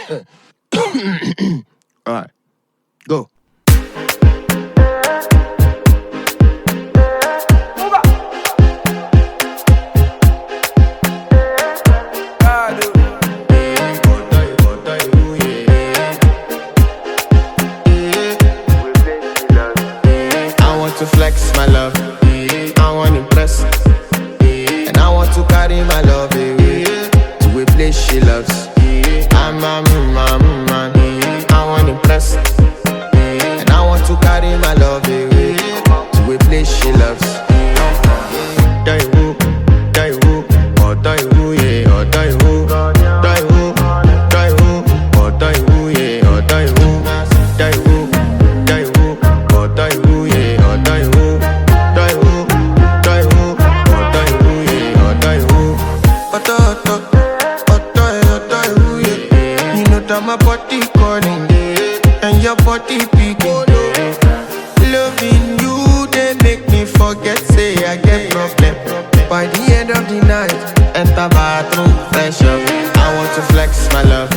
Alright, go. I want to flex my love, I want to impress, and I want to carry my love away to a place she loves. I'm a man, I want to impress, and I want to carry my love away to a place she loves. Die woo, oh die woo, yeah, oh die woo, die woo, oh die woo, yeah, oh die woo, die woo, oh die woo, yeah, oh die woo, oh die woo, yeah, oh die woo. Die woo, yeah. You know that my body calling, and your body picking. Loving you, they make me forget, say I get problem. By the end of the night, enter bathroom, fresh up. I want to flex my love,